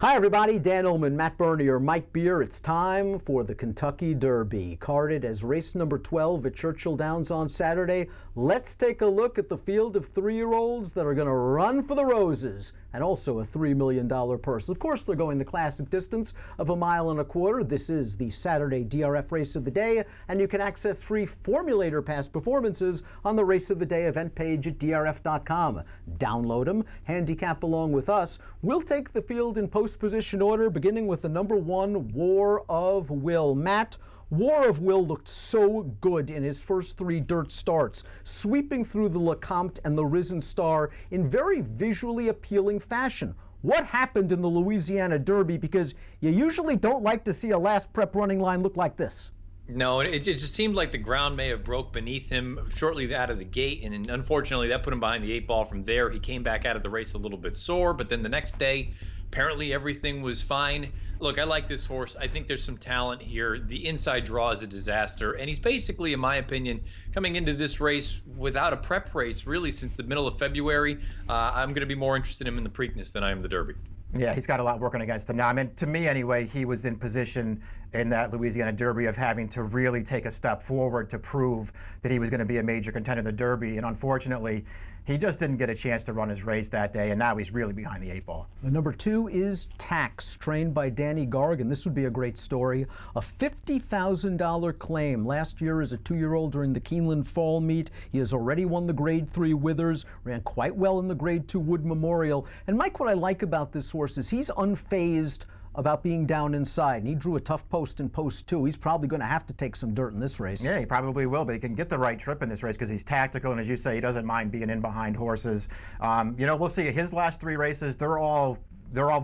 Hi everybody, Dan Illman, Matt Bernier, Mike Beer. It's time for the Kentucky Derby, carded as race number 12 at Churchill Downs on Saturday. Let's take a look at the field of 3-year-olds that are going to run for the roses and also a $3 million purse. Of course, they're going the classic distance of 1.25 miles. This is the Saturday DRF Race of the Day, and you can access free Formulator Past performances on the Race of the Day event page at DRF.com. Download them, handicap along with us. We'll take the field in post-position order, beginning with the number 1, War of Will. Matt, War of Will looked so good in his first 3 dirt starts, sweeping through the LeCompte and the Risen Star in very visually appealing fashion. What happened in the Louisiana Derby? Because you usually don't like to see a last prep running line look like this. No, it just seemed like the ground may have broke beneath him shortly out of the gate, and unfortunately that put him behind the 8 ball from there. He came back out of the race a little bit sore, but then the next day, apparently everything was fine. Look, I like this horse. I think there's some talent here. The inside draw is a disaster, and he's basically, in my opinion, coming into this race without a prep race really since the middle of February. I'm going to be more interested in him in the Preakness than I am the Derby. Yeah, he's got a lot working against him now. I mean, to me anyway, he was in position in that Louisiana Derby of having to really take a step forward to prove that he was going to be a major contender in the Derby. And unfortunately, he just didn't get a chance to run his race that day, and now he's really behind the 8 ball. The number 2 is Tax, trained by Danny Gargan. This would be a great story. A $50,000 claim last year as a 2-year-old during the Keeneland Fall Meet. He has already won the Grade 3 Withers, ran quite well in the Grade 2 Wood Memorial. And Mike, what I like about this horse is he's unfazed about being down inside, and he drew a tough post in post 2. He's probably going to have to take some dirt in this race. Yeah, he probably will, but he can get the right trip in this race because he's tactical, and as you say, he doesn't mind being in behind horses. We'll see. His last 3 races, they're all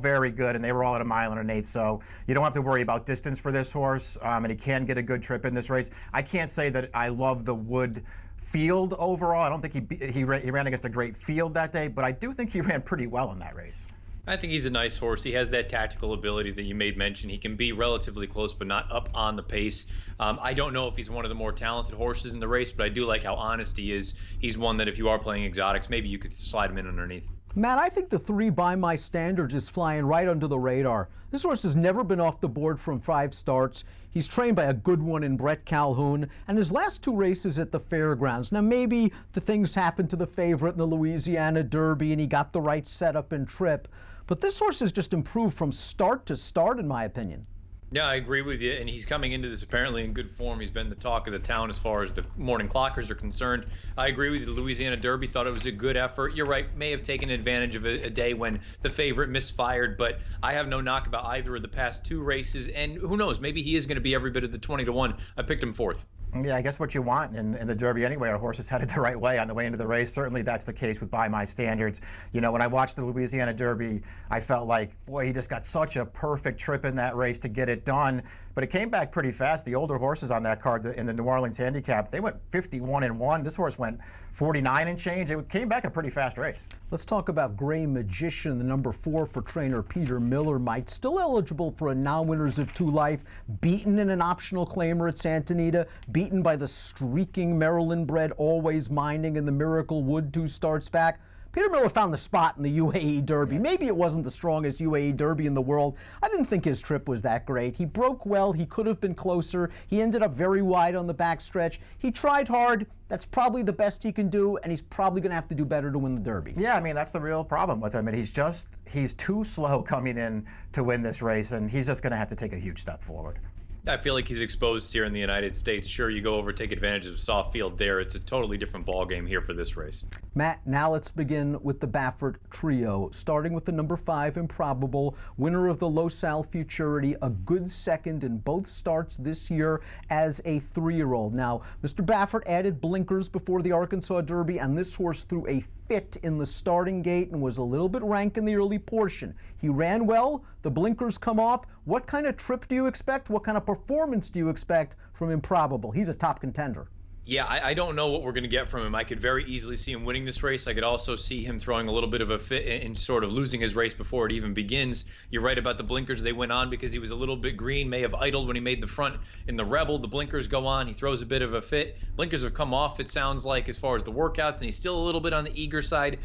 very good, and they were all at 1 1/8 miles, so you don't have to worry about distance for this horse, and he can get a good trip in this race. I can't say that I love the Wood field overall. I don't think he ran against a great field that day, but I do think he ran pretty well in that race. I think he's a nice horse. He has that tactical ability that you made mention. He can be relatively close, but not up on the pace. I don't know if he's one of the more talented horses in the race, but I do like how honest he is. He's one that if you are playing exotics, maybe you could slide him in underneath. Matt, I think the 3 by my standards is flying right under the radar. This horse has never been off the board from 5 starts. He's trained by a good one in Brett Calhoun, and his last 2 races at the fairgrounds. Now, maybe the things happened to the favorite in the Louisiana Derby, and he got the right setup and trip. But this horse has just improved from start to start, in my opinion. Yeah, I agree with you, and he's coming into this apparently in good form. He's been the talk of the town as far as the morning clockers are concerned. I agree with you. The Louisiana Derby, thought it was a good effort. You're right, may have taken advantage of a day when the favorite misfired, but I have no knock about either of the past 2 races, and who knows, maybe he is going to be every bit of the 20-1. I picked him 4th. Yeah, I guess what you want in the Derby anyway, our horse is headed the right way on the way into the race. Certainly that's the case with By My Standards. You know, when I watched the Louisiana Derby, I felt like, boy, he just got such a perfect trip in that race to get it done. But it came back pretty fast. The older horses on that card in the New Orleans Handicap, they went 51-1. This horse went 49 and change. It came back a pretty fast race. Let's talk about Gray Magician, the number 4 for trainer Peter Miller. Mike, still eligible for a non-winners of 2 life, beaten in an optional claimer at Santa Anita, beaten by the streaking Maryland-bred Always Minding in the Miracle Wood 2 starts back. Peter Miller found the spot in the UAE Derby. Maybe it wasn't the strongest UAE Derby in the world. I didn't think his trip was that great. He broke well. He could have been closer. He ended up very wide on the backstretch. He tried hard. That's probably the best he can do, and he's probably going to have to do better to win the Derby. Yeah, I mean, that's the real problem with him. And he's too slow coming in to win this race, and he's just going to have to take a huge step forward. I feel like he's exposed here in the United States. Sure, you go over, take advantage of soft field there. It's a totally different ball game here for this race. Matt, now let's begin with the Baffert Trio, starting with the number 5, Improbable, winner of the Losal Futurity, a good second in both starts this year as a 3-year-old. Now, Mr. Baffert added blinkers before the Arkansas Derby, and this horse threw a fit in the starting gate and was a little bit rank in the early portion. He ran well, the blinkers come off. What kind of trip do you expect? What kind of performance do you expect from Improbable? He's a top contender. Yeah, I don't know what we're going to get from him. I could very easily see him winning this race. I could also see him throwing a little bit of a fit and sort of losing his race before it even begins. You're right about the blinkers. They went on because he was a little bit green, may have idled when he made the front in the Rebel. The blinkers go on. He throws a bit of a fit. Blinkers have come off, it sounds like, as far as the workouts, and he's still a little bit on the eager side.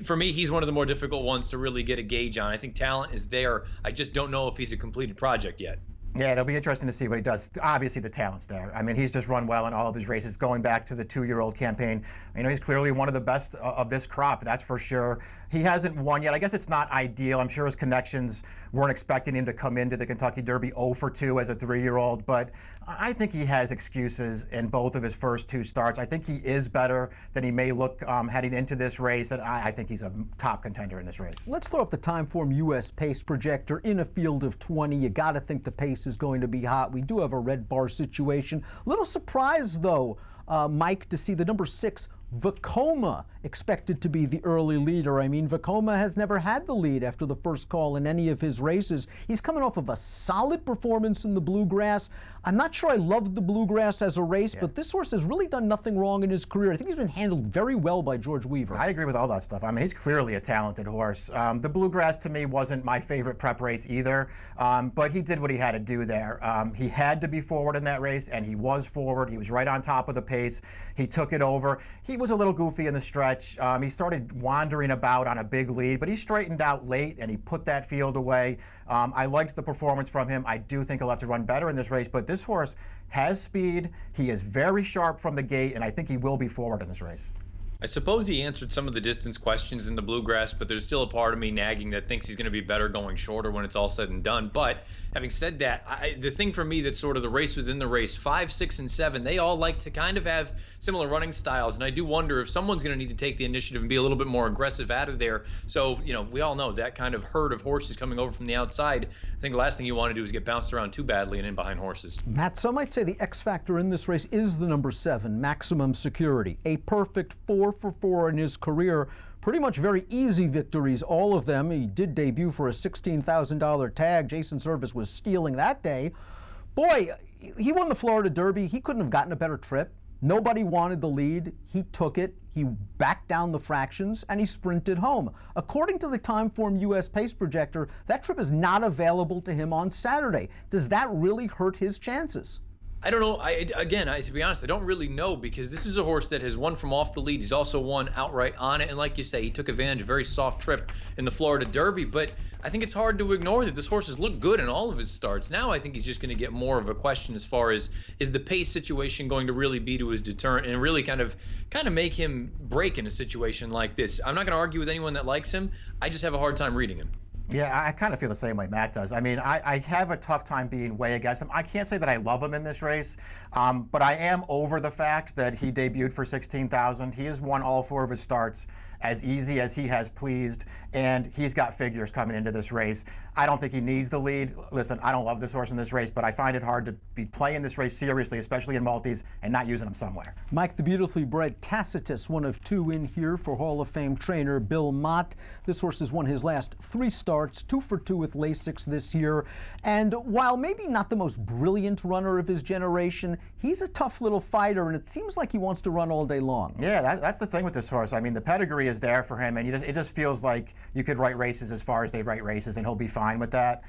For me, he's one of the more difficult ones to really get a gauge on. I think talent is there. I just don't know if he's a completed project yet. Yeah, it'll be interesting to see what he does. Obviously, the talent's there. I mean, he's just run well in all of his races, going back to the 2-year-old campaign. You know, he's clearly one of the best of this crop, that's for sure. He hasn't won yet. I guess it's not ideal. I'm sure his connections weren't expecting him to come into the Kentucky Derby 0 for 2 as a 3-year-old, but I think he has excuses in both of his first 2 starts. I think he is better than he may look heading into this race, and I think he's a top contender in this race. Let's throw up the Timeform US pace projector in a field of 20. You got to think the pace is going to be hot. We do have a red bar situation. Little surprised, though, Mike, to see the number 6 Vekoma expected to be the early leader. I mean, Vekoma has never had the lead after the first call in any of his races. He's coming off of a solid performance in the Bluegrass. I'm not sure I loved the Bluegrass as a race, but this horse has really done nothing wrong in his career. I think he's been handled very well by George Weaver. I agree with all that stuff. I mean, he's clearly a talented horse. The Bluegrass, to me, wasn't my favorite prep race either, but he did what he had to do there. He had to be forward in that race, and he was forward. He was right on top of the pace. He took it over. He was a little goofy in the stretch. He started wandering about on a big lead, but he straightened out late and he put that field away. I liked the performance from him. I do think he'll have to run better in this race, but this horse has speed. He is very sharp from the gate, and I think he will be forward in this race. I suppose he answered some of the distance questions in the Bluegrass, but there's still a part of me nagging that thinks he's going to be better going shorter when it's all said and done. But having said that, the thing for me that's sort of the race within the race, 5, 6, and 7, they all like to kind of have similar running styles. And I do wonder if someone's going to need to take the initiative and be a little bit more aggressive out of there. So, you know, we all know that kind of herd of horses coming over from the outside. I think the last thing you want to do is get bounced around too badly and in behind horses. Matt, some might say the X factor in this race is the number 7, Maximum Security. A perfect 4 for 4 in his career. Pretty much very easy victories, all of them. He did debut for a $16,000 tag. Jason Service was stealing that day. Boy, he won the Florida Derby. He couldn't have gotten a better trip. Nobody wanted the lead. He took it. He backed down the fractions, and he sprinted home. According to the Timeform US pace projector, that trip is not available to him on Saturday. Does that really hurt his chances? I don't know. To be honest, I don't really know, because this is a horse that has won from off the lead. He's also won outright on it. And like you say, he took advantage of a very soft trip in the Florida Derby. But I think it's hard to ignore that this horse has looked good in all of his starts. Now I think he's just going to get more of a question as far as, is the pace situation going to really be to his deterrent and really kind of make him break in a situation like this? I'm not going to argue with anyone that likes him. I just have a hard time reading him. Yeah, I kind of feel the same way Matt does. I mean, I have a tough time being way against him. I can't say that I love him in this race, but I am over the fact that he debuted for $16,000. He has won all 4 of his starts as easy as he has pleased, and he's got figures coming into this race. I don't think he needs the lead. Listen, I don't love this horse in this race, but I find it hard to be playing this race seriously, especially in multis, and not using him somewhere. Mike, the beautifully bred Tacitus, one of 2 in here for Hall of Fame trainer Bill Mott. This horse has won his last 3 starts, 2 for 2 with Lasix this year. And while maybe not the most brilliant runner of his generation, he's a tough little fighter, and it seems like he wants to run all day long. Yeah, that's the thing with this horse. I mean, the pedigree is there for him, and it just feels like you could write races as far as they write races, and he'll be fine with that.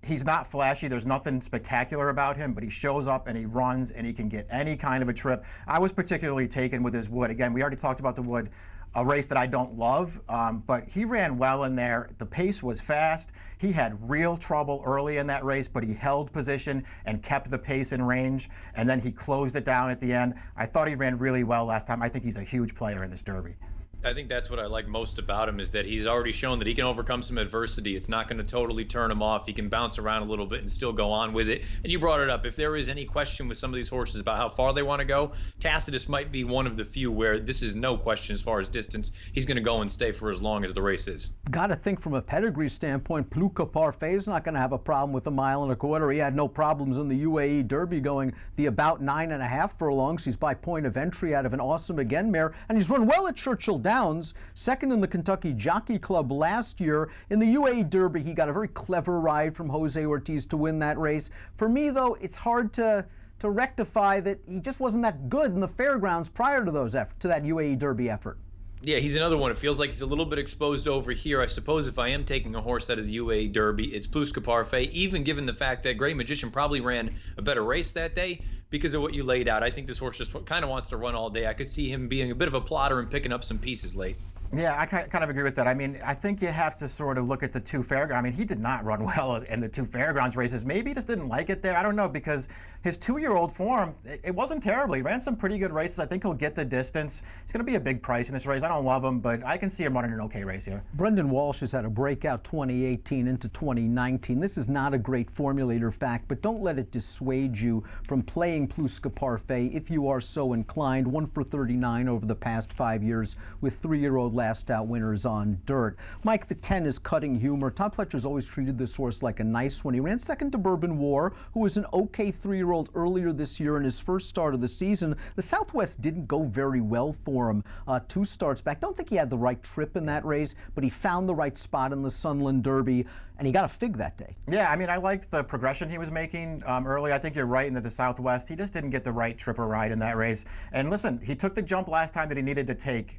He's not flashy. There's nothing spectacular about him, but he shows up and he runs and he can get any kind of a trip. I was particularly taken with his Wood. Again, we already talked about the Wood, a race that I don't love, but he ran well in there. The pace was fast. He had real trouble early in that race, but he held position and kept the pace in range, and then he closed it down at the end. I thought he ran really well last time. I think he's a huge player in this Derby. I think that's what I like most about him, is that he's already shown that he can overcome some adversity. It's not going to totally turn him off. He can bounce around a little bit and still go on with it. And you brought it up. If there is any question with some of these horses about how far they want to go, Tacitus might be one of the few where this is no question as far as distance. He's going to go and stay for as long as the race is. Got to think from a pedigree standpoint, Pluka Parfait is not going to have a problem with a 1.25 miles. He had no problems in the UAE Derby, going the about 9.5 furlongs. He's by point of entry out of an Awesome Again mare, and he's run well at Churchill Downs, second in the Kentucky Jockey Club last year. In the UAE Derby, he got a very clever ride from Jose Ortiz to win that race. For me, though, it's hard to rectify that he just wasn't that good in the fairgrounds prior to that UAE Derby effort. Yeah, he's another one. It feels like he's a little bit exposed over here. I suppose if I am taking a horse out of the UAE Derby, it's Pluka Parfait, even given the fact that Great Magician probably ran a better race that day because of what you laid out. I think this horse just kind of wants to run all day. I could see him being a bit of a plotter and picking up some pieces late. Yeah, I kind of agree with that. I mean, I think you have to sort of look at the two fairgrounds. I mean, he did not run well in the two fairgrounds races. Maybe he just didn't like it there. I don't know, because his 2-year-old form, it wasn't terrible. He ran some pretty good races. I think he'll get the distance. He's going to be a big price in this race. I don't love him, but I can see him running an okay race here. Brendan Walsh has had a breakout 2018 into 2019. This is not a great formulator fact, but don't let it dissuade you from playing Pluska Parfait if you are so inclined. 1 for 39 over the past 5 years with 3-year-old last out winners on dirt. Mike, the 10 is cutting humor. Todd Pletcher's always treated this horse like a nice one. He ran second to Bourbon War, who was an okay 3-year-old earlier this year in his first start of the season. The Southwest didn't go very well for him 2 starts back. Don't think he had the right trip in that race, but he found the right spot in the Sunland Derby, and he got a fig that day. Yeah, I mean, I liked the progression he was making early. I think you're right in that the Southwest, he just didn't get the right trip or ride in that race. And listen, he took the jump last time that he needed to take.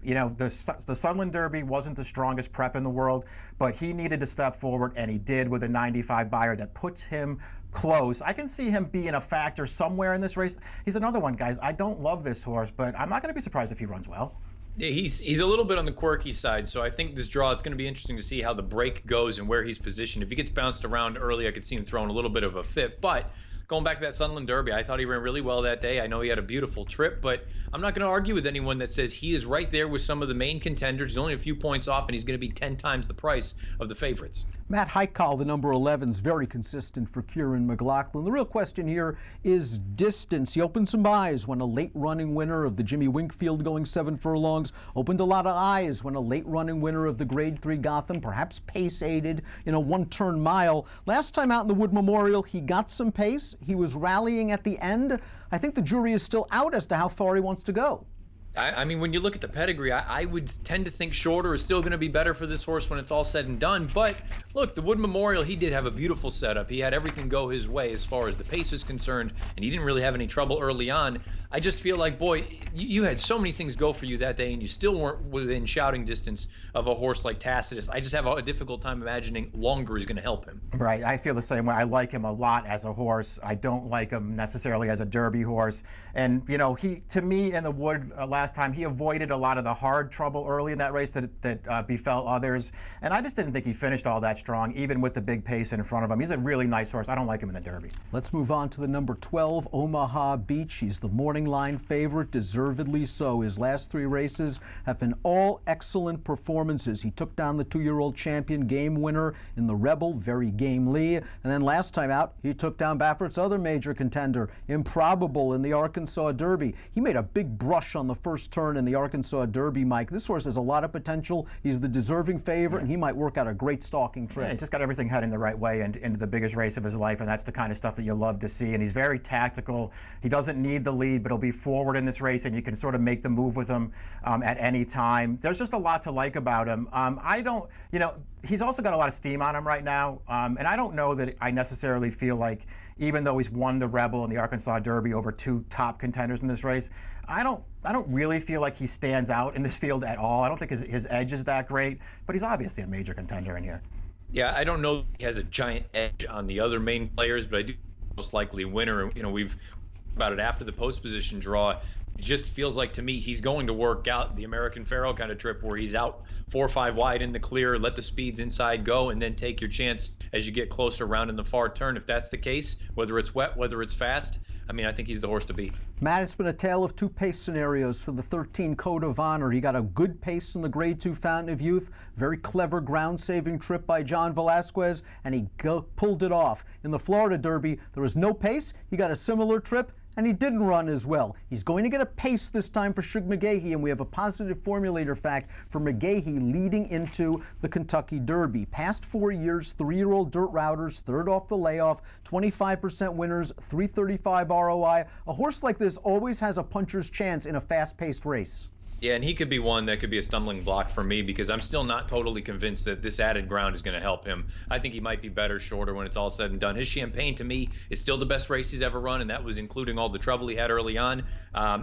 You know, the Sunland Derby wasn't the strongest prep in the world, but he needed to step forward, and he did with a 95 buyer that puts him close. I can see him being a factor somewhere in this race. He's another one, guys. I don't love this horse, but I'm not going to be surprised if he runs well. Yeah, he's a little bit on the quirky side, so I think this draw, it's going to be interesting to see how the break goes and where he's positioned. If he gets bounced around early, I could see him throwing a little bit of a fit, but going back to that Sunland Derby, I thought he ran really well that day. I know he had a beautiful trip, but I'm not going to argue with anyone that says he is right there with some of the main contenders. He's only a few points off, and he's going to be 10 times the price of the favorites. Matt Heikal, the number 11, is very consistent for Kieran McLaughlin. The real question here is distance. He opened some eyes when a late-running winner of the Jimmy Winkfield going 7 furlongs, opened a lot of eyes when a late-running winner of the Grade 3 Gotham, perhaps pace-aided in a one-turn mile. Last time out in the Wood Memorial, he got some pace. He was rallying at the end. I think the jury is still out as to how far he wants to go. I mean, when you look at the pedigree, I would tend to think shorter is still going to be better for this horse when it's all said and done. But look, the Wood Memorial, he did have a beautiful setup. He had everything go his way as far as the pace is concerned, and he didn't really have any trouble early on. I just feel like, boy, you had so many things go for you that day, and you still weren't within shouting distance of a horse like Tacitus. I just have a difficult time imagining longer is going to help him. Right, I feel the same way. I like him a lot as a horse. I don't like him necessarily as a Derby horse. And, you know, to me in the Wood last time, he avoided a lot of the hard trouble early in that race that befell others. And I just didn't think he finished all that strong, even with the big pace in front of him. He's a really nice horse. I don't like him in the Derby. Let's move on to the number 12, Omaha Beach. He's the morning line favorite, deservedly so. His last 3 races have been all excellent performances. He took down the 2-year-old champion game winner in the Rebel, very gamely. And then last time out, he took down Baffert's other major contender, Improbable, in the Arkansas Derby. He made a big brush on the first turn in the Arkansas Derby, Mike. This horse has a lot of potential. He's the deserving favorite, and he might work out a great stalking trip. Yeah, he's just got everything heading the right way and into the biggest race of his life, and that's the kind of stuff that you love to see. And he's very tactical. He doesn't need the lead, but he'll be forward in this race, and you can sort of make the move with him at any time. There's just a lot to like about him. I don't, you know, he's also got a lot of steam on him right now, and I don't know that I necessarily feel like, even though he's won the Rebel and the Arkansas Derby over 2 top contenders in this race, I don't really feel like he stands out in this field at all. I don't think his edge is that great, but he's obviously a major contender in here. Yeah, I don't know if he has a giant edge on the other main players, but I do most likely winner. You know, we've about it after the post position draw. It just feels like to me he's going to work out the American Pharoah kind of trip where he's out 4 or 5 wide in the clear, let the speeds inside go, and then take your chance as you get closer around in the far turn. If that's the case, whether it's wet, whether it's fast, I mean, I think he's the horse to beat. Matt, it's been a tale of 2 pace scenarios for the 13 Code of Honor. He got a good pace in the Grade 2 Fountain of Youth, very clever ground-saving trip by John Velasquez, and he pulled it off. In the Florida Derby, there was no pace. He got a similar trip, and he didn't run as well. He's going to get a pace this time for Shug McGahee, and we have a positive formulator fact for McGahee leading into the Kentucky Derby. Past 4 years, 3-year-old dirt routers, 3rd off the layoff, 25% winners, 335 ROI. A horse like this always has a puncher's chance in a fast-paced race. Yeah, and he could be one that could be a stumbling block for me because I'm still not totally convinced that this added ground is going to help him. I think he might be better shorter when it's all said and done. His Champagne, to me, is still the best race he's ever run, and that was including all the trouble he had early on.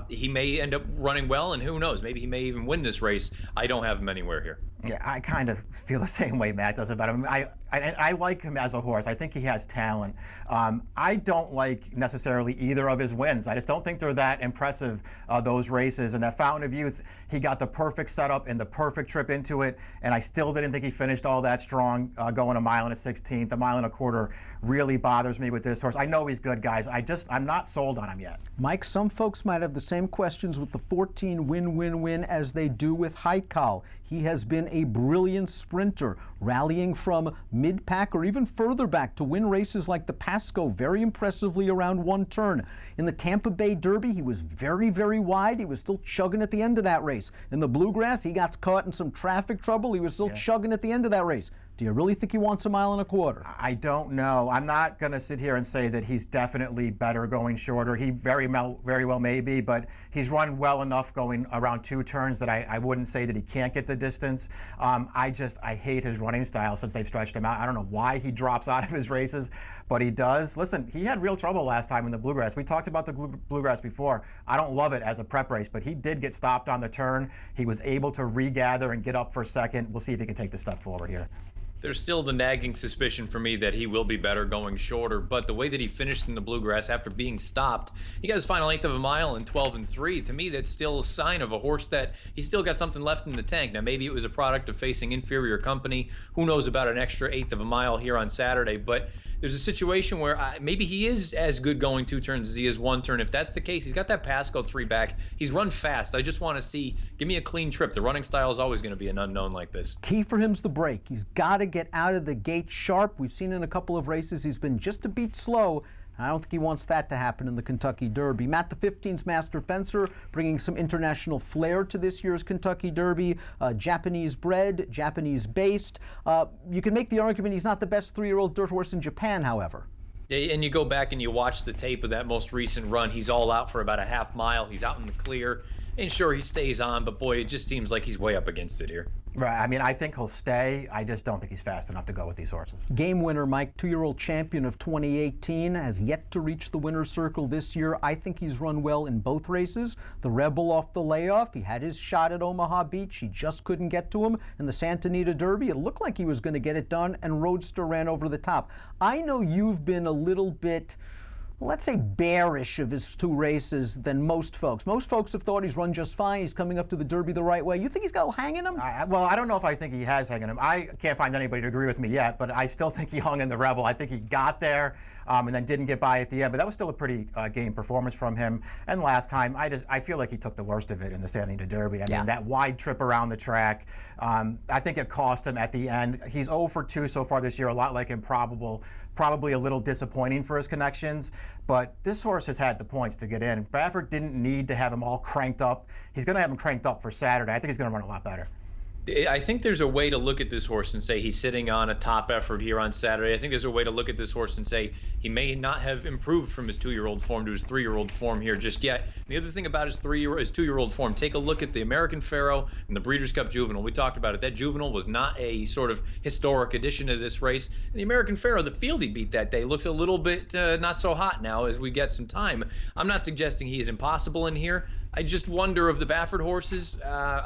He may end up running well, and who knows, maybe he may even win this race. I don't have him anywhere here. Yeah, I kind of feel the same way Matt does about him. I like him as a horse. I think he has talent. I don't like necessarily either of his wins. I just don't think they're that impressive, those races. And that Fountain of Youth, He got the perfect setup and the perfect trip into it, and I still didn't think he finished all that strong going a mile and a 16th. A mile and a quarter really bothers me with this horse. I know he's good, guys. I'm not sold on him yet. Mike, some folks might have the same questions with the 14 win as they do with Haikal. He has been a brilliant sprinter, rallying from mid-pack or even further back to win races like the Pasco very impressively around one turn. In the Tampa Bay Derby, he was very wide. He was still chugging at the end of that race. In the Bluegrass, he got caught in some traffic trouble. He was still chugging at the end of that race. Do you really think he wants a mile and a quarter? I don't know. I'm not going to sit here and say that he's definitely better going shorter. He very well may be, but he's run well enough going around 2 turns that I wouldn't say that he can't get the distance. I hate his running style since they've stretched him out. I don't know why he drops out of his races, but he does. Listen, he had real trouble last time in the Bluegrass. We talked about the Bluegrass before. I don't love it as a prep race, but he did get stopped on the turn. He was able to regather and get up for second. We'll see if he can take the step forward here. There's still the nagging suspicion for me that he will be better going shorter, but the way that he finished in the Bluegrass after being stopped, he got his final 1/8 of a mile in 12-3. To me, that's still a sign of a horse that he's still got something left in the tank. Now, maybe it was a product of facing inferior company. Who knows about an extra 1/8 of a mile here on Saturday, but there's a situation where maybe he is as good going 2 turns as he is 1 turn. If that's the case, he's got that Pasco 3 back. He's run fast. I just want to see, give me a clean trip. The running style is always going to be an unknown like this. Key for him's the break. He's got to get out of the gate sharp. We've seen in a couple of races he's been just a beat slow. I don't think he wants that to happen in the Kentucky Derby. Matt, the 15's master fencer, bringing some international flair to this year's Kentucky Derby. Japanese bred, Japanese based. You can make the argument he's not the best 3-year-old dirt horse in Japan, however. Yeah, and you go back and you watch the tape of that most recent run. He's all out for about a half mile. He's out in the clear. And sure, he stays on, but boy, it just seems like he's way up against it here. Right. I mean, I think he'll stay. I just don't think he's fast enough to go with these horses. Game winner, Mike, 2-year-old champion of 2018, has yet to reach the winner's circle this year. I think he's run well in both races. The Rebel off the layoff, he had his shot at Omaha Beach. He just couldn't get to him. In the Santa Anita Derby, it looked like he was going to get it done, and Roadster ran over the top. I know you've been a little bit, let's say, bearish of his 2 races than most folks. Most folks have thought he's run just fine. He's coming up to the Derby the right way. You think he's got a hang in him? Well, I don't know if I think he has hang in him. I can't find anybody to agree with me yet, but I still think he hung in the Rebel. I think he got there and then didn't get by at the end, but that was still a pretty game performance from him. And last time, I feel like he took the worst of it in the Santa Anita Derby. I mean, that wide trip around the track, I think it cost him at the end. He's 0 for 2 so far this year, a lot like Improbable. Probably a little disappointing for his connections, but this horse has had the points to get in. Baffert didn't need to have him all cranked up. He's going to have him cranked up for Saturday. I think he's going to run a lot better. I think there's a way to look at this horse and say he's sitting on a top effort here on Saturday. I think there's a way to look at this horse and say he may not have improved from his 2-year-old form to his 3-year-old form here just yet. The other thing about his 2-year-old form, take a look at the American Pharoah and the Breeders' Cup Juvenile. We talked about it. That Juvenile was not a sort of historic addition to this race. And the American Pharoah, the field he beat that day, looks a little bit not so hot now as we get some time. I'm not suggesting he is impossible in here. I just wonder of the Baffert horses,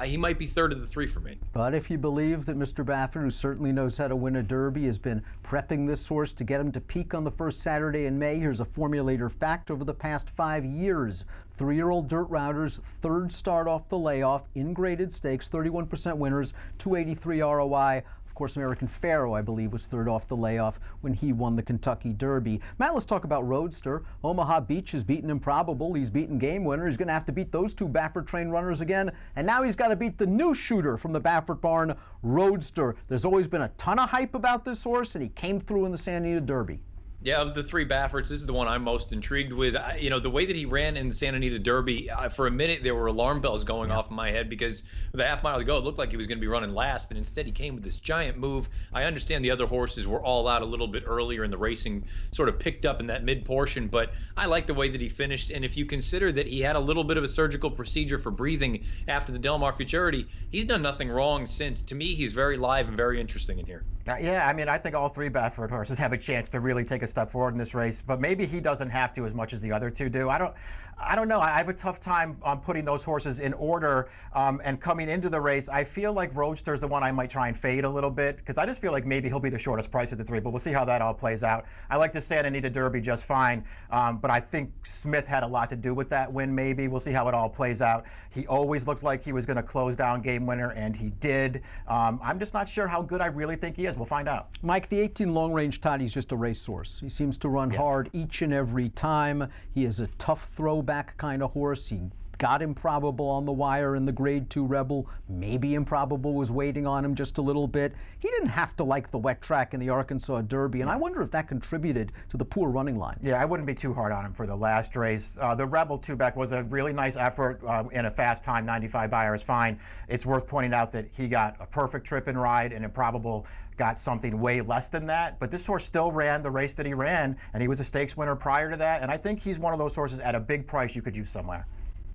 he might be 3rd of the 3 for me. But if you believe that Mr. Baffert, who certainly knows how to win a Derby, has been prepping this horse to get him to peak on the first Saturday in May, here's a formulator fact over the past 5 years. 3-year-old dirt routers, 3rd start off the layoff in graded stakes, 31% winners, 283 ROI. Of course, American Pharoah, I believe, was 3rd off the layoff when he won the Kentucky Derby. Matt, let's talk about Roadster. Omaha Beach has beaten Improbable. He's beaten Game Winner. He's going to have to beat those 2 Baffert trained runners again. And now he's got to beat the new shooter from the Baffert barn, Roadster. There's always been a ton of hype about this horse, and he came through in the Santa Anita Derby. Yeah, of the 3 Bafferts, this is the one I'm most intrigued with. The way that he ran in the Santa Anita Derby, for a minute there were alarm bells going off in my head because with a half mile to go, it looked like he was going to be running last, and instead he came with this giant move. I understand the other horses were all out a little bit earlier in the racing, sort of picked up in that mid portion, but I like the way that he finished. And if you consider that he had a little bit of a surgical procedure for breathing after the Del Mar Futurity, he's done nothing wrong since. To me, he's very live and very interesting in here. Yeah, I mean, I think all three Baffert horses have a chance to really take a step forward in this race, but maybe he doesn't have to as much as the other two do. I don't know. I have a tough time putting those horses in order and coming into the race. I feel like Roadster is the one I might try and fade a little bit because I just feel like maybe he'll be the shortest price of the three, but we'll see how that all plays out. I like the Santa Anita Derby just fine, but I think Smith had a lot to do with that win maybe. We'll see how it all plays out. He always looked like he was going to close down Game Winner, and he did. I'm just not sure how good I really think he is. We'll find out. Mike, the 18 long-range Toddy's just a racehorse. He seems to run hard each and every time. He is a tough throwback kind of horse. He got Improbable on the wire in the Grade 2 Rebel. Maybe Improbable was waiting on him just a little bit. He didn't have to like the wet track in the Arkansas Derby, and I wonder if that contributed to the poor running line. Yeah, I wouldn't be too hard on him for the last race. The Rebel two-back was a really nice effort in a fast time. 95 Buyer is fine. It's worth pointing out that he got a perfect trip and ride, and Improbable got something way less than that, but this horse still ran the race that he ran, and he was a stakes winner prior to that, and I think he's one of those horses at a big price you could use somewhere.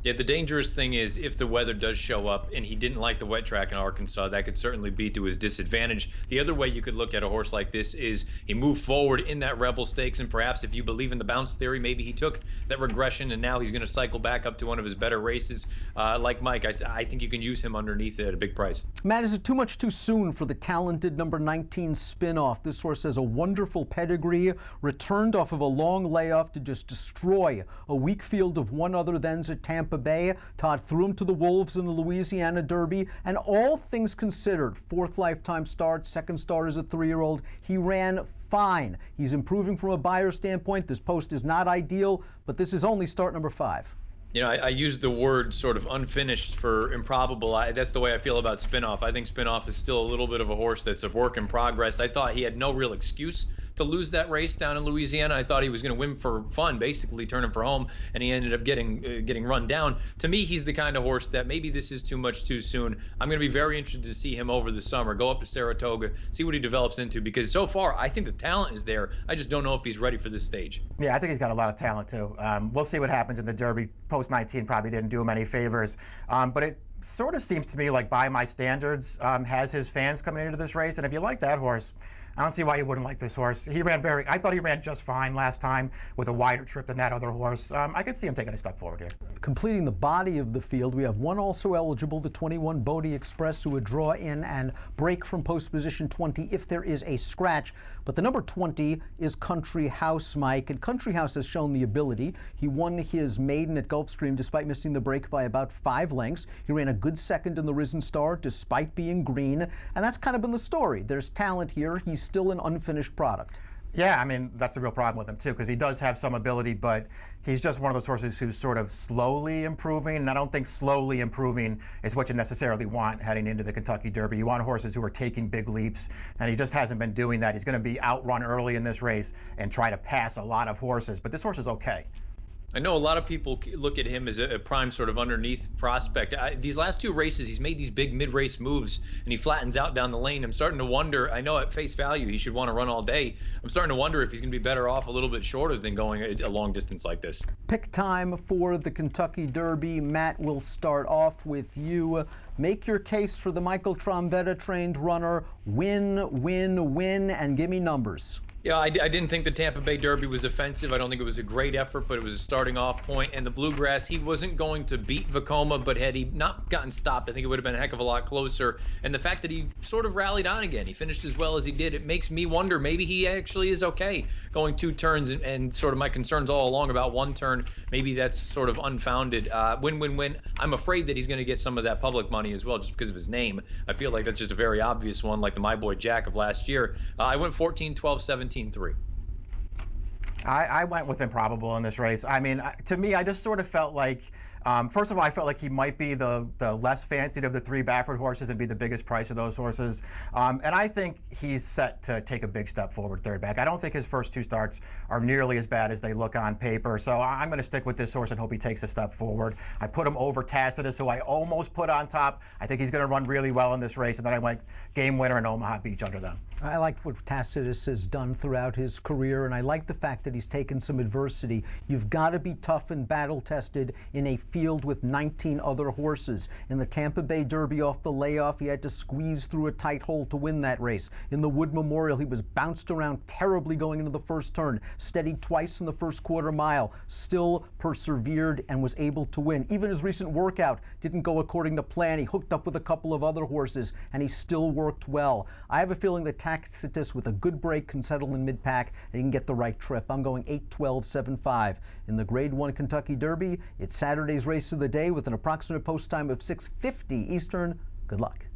Yeah, the dangerous thing is if the weather does show up and he didn't like the wet track in Arkansas, that could certainly be to his disadvantage. The other way you could look at a horse like this is he moved forward in that Rebel Stakes, and perhaps if you believe in the bounce theory, maybe he took that regression and now he's going to cycle back up to one of his better races. Like Mike, I think you can use him underneath it at a big price. Matt, is it too much too soon for the talented number 19 Spinoff? This horse has a wonderful pedigree, returned off of a long layoff to just destroy a weak field of one other thens at Tampa Bay. Todd threw him to the Wolves in the Louisiana Derby, and all things considered, fourth lifetime start, second start as a 3-year-old, he ran fine. He's improving from a Buyer standpoint. This post is not ideal, but this is only start number 5. You know, I use the word sort of unfinished for Improbable. That's the way I feel about Spinoff. I think Spinoff is still a little bit of a horse that's a work in progress. I thought he had no real excuse to lose that race down in Louisiana. I thought he was going to win for fun, basically turning for home, and he ended up getting run down. To me, he's the kind of horse that maybe this is too much too soon. I'm going to be very interested to see him over the summer, go up to Saratoga, see what he develops into, because so far I think the talent is there. I just don't know if he's ready for this stage. Yeah, I think he's got a lot of talent too. We'll see what happens in the Derby. Post 19 probably didn't do him any favors, but it sort of seems to me like by my standards has his fans coming into this race, and if you like that horse, I don't see why you wouldn't like this horse. I thought he ran just fine last time with a wider trip than that other horse. I could see him taking a step forward here. Completing the body of the field, we have one also eligible, the 21 Bodie Express, who would draw in and break from post position 20 if there is a scratch. But the number 20 is Country House, Mike, and Country House has shown the ability. He won his maiden at Gulfstream despite missing the break by about 5 lengths. He ran a good second in the Risen Star despite being green, and that's kind of been the story. There's talent here. He's still an unfinished product. Yeah, I mean, that's the real problem with him, too, because he does have some ability, but he's just one of those horses who's sort of slowly improving, and I don't think slowly improving is what you necessarily want heading into the Kentucky Derby. You want horses who are taking big leaps, and he just hasn't been doing that. He's going to be outrun early in this race and try to pass a lot of horses, but this horse is okay. I know a lot of people look at him as a prime sort of underneath prospect. These last 2 races, he's made these big mid-race moves, and he flattens out down the lane. I'm starting to wonder, I know at face value he should want to run all day. I'm starting to wonder if he's going to be better off a little bit shorter than going a long distance like this. Pick time for the Kentucky Derby. Matt, will start off with you. Make your case for the Michael Trombetta-trained runner. Win, win, win, and give me numbers. Yeah, I didn't think the Tampa Bay Derby was offensive. I don't think it was a great effort, but it was a starting off point. And the Bluegrass, he wasn't going to beat Vekoma, but had he not gotten stopped, I think it would have been a heck of a lot closer. And the fact that he sort of rallied on again, he finished as well as he did, it makes me wonder, maybe he actually is okay going 2 turns, and sort of my concerns all along about 1 turn, maybe that's sort of unfounded. Win. I'm afraid that he's going to get some of that public money as well, just because of his name. I feel like that's just a very obvious one, like the My Boy Jack of last year. I went 14, 12, 17, 3. I went with Improbable in this race. I mean, to me, I just sort of felt like, first of all, I felt like he might be the less fancied of the 3 Baffert horses and be the biggest price of those horses. And I think he's set to take a big step forward third back. I don't think his first 2 starts are nearly as bad as they look on paper. So I'm going to stick with this horse and hope he takes a step forward. I put him over Tacitus, who I almost put on top. I think he's going to run really well in this race. And then I went Game Winner and Omaha Beach under them. I liked what Tacitus has done throughout his career, and I like the fact that he's taken some adversity. You've got to be tough and battle-tested in a field with 19 other horses. In the Tampa Bay Derby off the layoff, he had to squeeze through a tight hole to win that race. In the Wood Memorial, he was bounced around terribly going into the first turn, steadied twice in the first quarter mile, still persevered and was able to win. Even his recent workout didn't go according to plan. He hooked up with a couple of other horses and he still worked well. I have a feeling that Tacitus with a good break can settle in mid-pack and he can get the right trip. I'm going 8-12-7-5. In the Grade 1 Kentucky Derby, it's Saturday's race of the day with an approximate post time of 6:50 Eastern. Good luck.